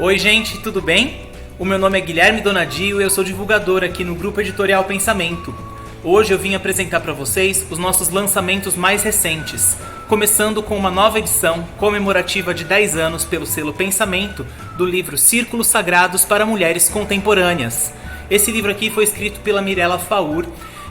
Oi gente, tudo bem? O meu nome é Guilherme Donadio e eu sou divulgador aqui no Grupo Editorial Pensamento. Hoje eu vim apresentar para vocês os nossos lançamentos mais recentes, começando com uma nova edição comemorativa de 10 anos pelo selo Pensamento do livro Círculos Sagrados para Mulheres Contemporâneas. Esse livro aqui foi escrito pela Mirella Faur.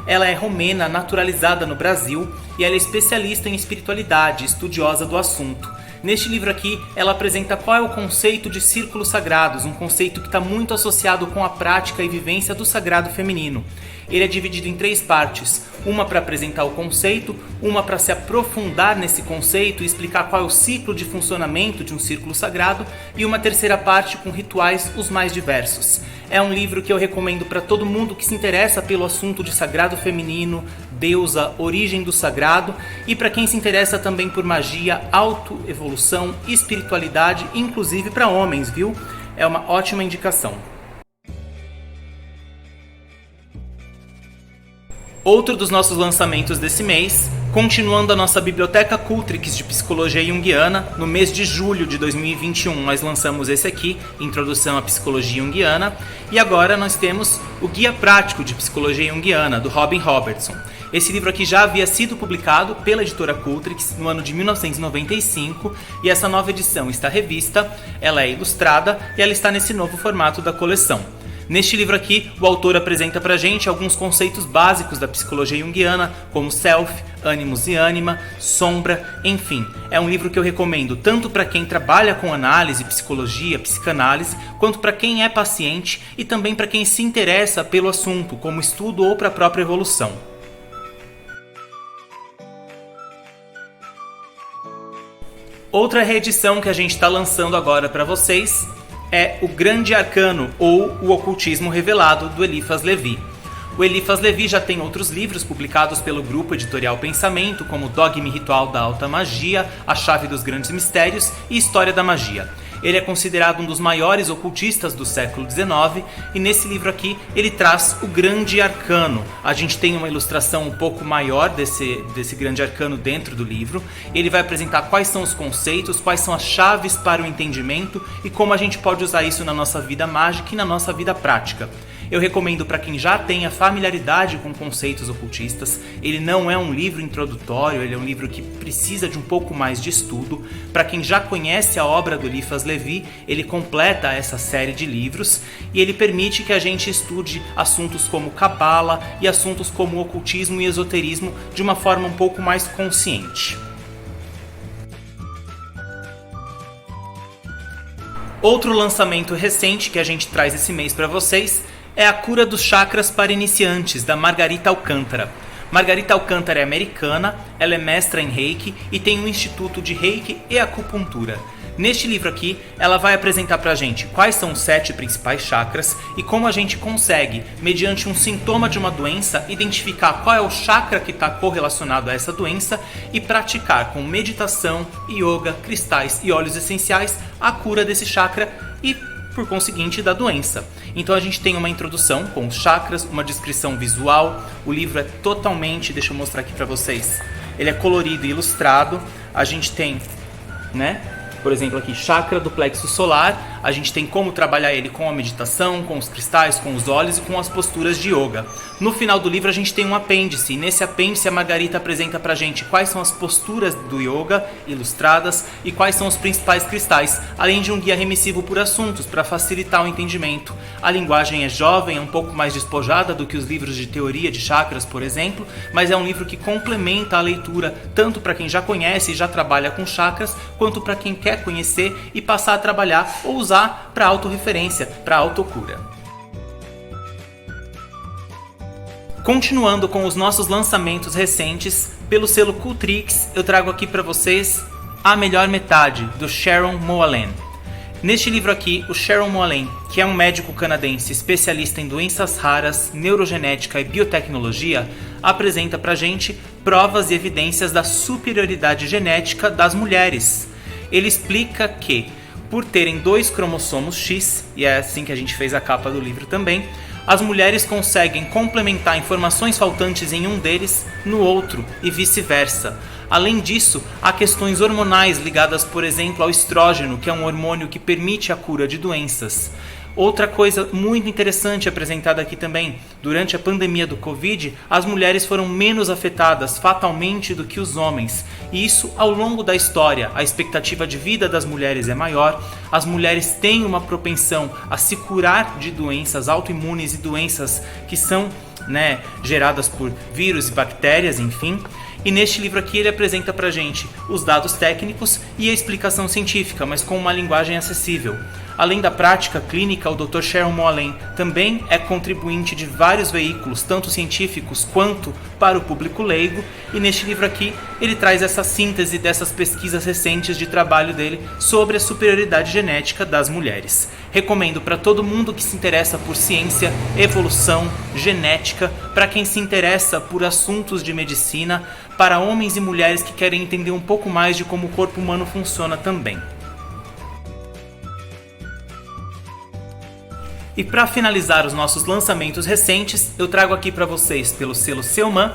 Ela é romena, naturalizada no Brasil, e ela é especialista em espiritualidade, estudiosa do assunto. Neste livro aqui, ela apresenta qual é o conceito de círculos sagrados, um conceito que está muito associado com a prática e vivência do sagrado feminino. Ele é dividido em 3 partes, uma para apresentar o conceito, uma para se aprofundar nesse conceito e explicar qual é o ciclo de funcionamento de um círculo sagrado, e uma terceira parte com rituais os mais diversos. É um livro que eu recomendo para todo mundo que se interessa pelo assunto de sagrado feminino, deusa, origem do sagrado, e para quem se interessa também por magia, autoevolução, espiritualidade, inclusive para homens, viu? É uma ótima indicação. Outro dos nossos lançamentos desse mês, continuando a nossa Biblioteca Cultrix de Psicologia Junguiana, no mês de julho de 2021 nós lançamos esse aqui, Introdução à Psicologia Junguiana, e agora nós temos o Guia Prático de Psicologia Junguiana, do Robin Robertson. Esse livro aqui já havia sido publicado pela editora Cultrix no ano de 1995, e essa nova edição está revista, ela é ilustrada e ela está nesse novo formato da coleção. Neste livro aqui, o autor apresenta pra gente alguns conceitos básicos da psicologia junguiana, como self, ânimos e ânima, sombra, enfim. É um livro que eu recomendo tanto para quem trabalha com análise, psicologia, psicanálise, quanto para quem é paciente e também para quem se interessa pelo assunto, como estudo ou para a própria evolução. Outra reedição que a gente está lançando agora para vocês é O Grande Arcano, ou O Ocultismo Revelado, do Eliphas Levi. O Eliphas Levi já tem outros livros publicados pelo Grupo Editorial Pensamento, como Dogma e Ritual da Alta Magia, A Chave dos Grandes Mistérios e História da Magia. Ele é considerado um dos maiores ocultistas do século XIX, e nesse livro aqui ele traz o Grande Arcano. A gente tem uma ilustração um pouco maior desse Grande Arcano dentro do livro. Ele vai apresentar quais são os conceitos, quais são as chaves para o entendimento e como a gente pode usar isso na nossa vida mágica e na nossa vida prática. Eu recomendo para quem já tenha familiaridade com conceitos ocultistas. Ele não é um livro introdutório, ele é um livro que precisa de um pouco mais de estudo. Para quem já conhece a obra do Eliphas Levi, ele completa essa série de livros e ele permite que a gente estude assuntos como cabala e assuntos como ocultismo e esoterismo de uma forma um pouco mais consciente. Outro lançamento recente que a gente traz esse mês para vocês é A Cura dos Chakras para Iniciantes, da Margarita Alcântara. Margarita Alcântara é americana, ela é mestra em Reiki e tem um instituto de Reiki e acupuntura. Neste livro aqui, ela vai apresentar pra gente quais são os 7 principais chakras e como a gente consegue, mediante um sintoma de uma doença, identificar qual é o chakra que está correlacionado a essa doença e praticar com meditação, yoga, cristais e óleos essenciais a cura desse chakra e, por conseguinte, da doença. Então a gente tem uma introdução com os chakras, uma descrição visual. O livro é totalmente, deixa eu mostrar aqui pra vocês, ele é colorido e ilustrado. A gente tem, por exemplo aqui, chakra do plexo solar. A gente tem como trabalhar ele com a meditação, com os cristais, com os óleos e com as posturas de yoga. No final do livro a gente tem um apêndice, e nesse apêndice a Margarita apresenta pra gente quais são as posturas do yoga ilustradas e quais são os principais cristais, além de um guia remissivo por assuntos para facilitar o entendimento. A linguagem é jovem, é um pouco mais despojada do que os livros de teoria de chakras, por exemplo, mas é um livro que complementa a leitura tanto para quem já conhece e já trabalha com chakras, quanto para quem quer conhecer e passar a trabalhar ou usar para autorreferência, para autocura. Continuando com os nossos lançamentos recentes, pelo selo Cultrix, eu trago aqui para vocês A Melhor Metade, do Sharon Moalen. Neste livro aqui, o Sharon Moalen, que é um médico canadense especialista em doenças raras, neurogenética e biotecnologia, apresenta pra gente provas e evidências da superioridade genética das mulheres. Ele explica que, por terem 2 cromossomos X, e é assim que a gente fez a capa do livro também, as mulheres conseguem complementar informações faltantes em um deles no outro e vice-versa. Além disso, há questões hormonais ligadas, por exemplo, ao estrógeno, que é um hormônio que permite a cura de doenças. Outra coisa muito interessante apresentada aqui também: durante a pandemia do Covid, as mulheres foram menos afetadas fatalmente do que os homens. E isso ao longo da história. A expectativa de vida das mulheres é maior, as mulheres têm uma propensão a se curar de doenças autoimunes e doenças que são geradas por vírus e bactérias, enfim. E neste livro aqui ele apresenta pra gente os dados técnicos e a explicação científica, mas com uma linguagem acessível. Além da prática clínica, o Dr. Sharon Moalen também é contribuinte de vários veículos, tanto científicos quanto para o público leigo, e neste livro aqui ele traz essa síntese dessas pesquisas recentes de trabalho dele sobre a superioridade genética das mulheres. Recomendo para todo mundo que se interessa por ciência, evolução, genética, para quem se interessa por assuntos de medicina, para homens e mulheres que querem entender um pouco mais de como o corpo humano funciona também. E para finalizar os nossos lançamentos recentes, eu trago aqui para vocês, pelo selo Selman,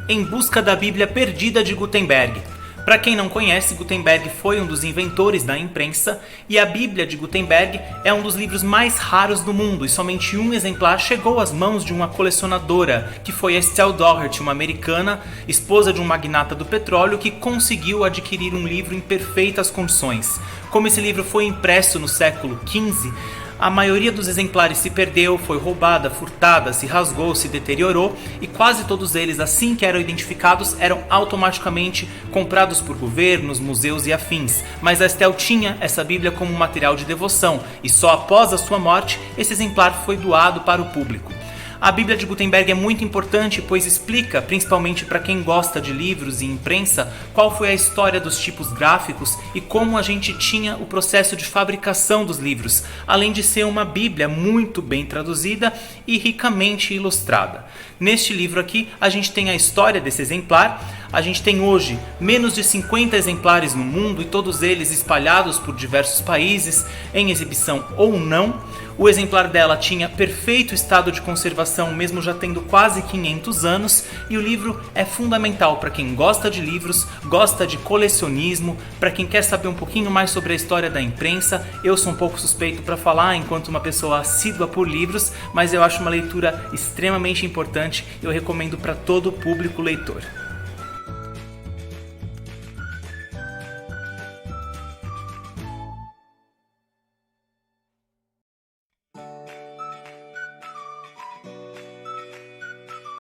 Em Busca da Bíblia Perdida de Gutenberg. Para quem não conhece, Gutenberg foi um dos inventores da imprensa e a Bíblia de Gutenberg é um dos livros mais raros do mundo e somente um exemplar chegou às mãos de uma colecionadora, que foi a Estelle Doherty, uma americana, esposa de um magnata do petróleo, que conseguiu adquirir um livro em perfeitas condições. Como esse livro foi impresso no século XV, a maioria dos exemplares se perdeu, foi roubada, furtada, se rasgou, se deteriorou e quase todos eles, assim que eram identificados, eram automaticamente comprados por governos, museus e afins. Mas a Estelle tinha essa Bíblia como material de devoção e só após a sua morte esse exemplar foi doado para o público. A Bíblia de Gutenberg é muito importante, pois explica, principalmente para quem gosta de livros e imprensa, qual foi a história dos tipos gráficos e como a gente tinha o processo de fabricação dos livros, além de ser uma Bíblia muito bem traduzida e ricamente ilustrada. Neste livro aqui, a gente tem a história desse exemplar. A gente tem hoje menos de 50 exemplares no mundo e todos eles espalhados por diversos países, em exibição ou não. O exemplar dela tinha perfeito estado de conservação, mesmo já tendo quase 500 anos, e o livro é fundamental para quem gosta de livros, gosta de colecionismo, para quem quer saber um pouquinho mais sobre a história da imprensa. Eu sou um pouco suspeito para falar enquanto uma pessoa assídua por livros, mas eu acho uma leitura extremamente importante e eu recomendo para todo o público leitor.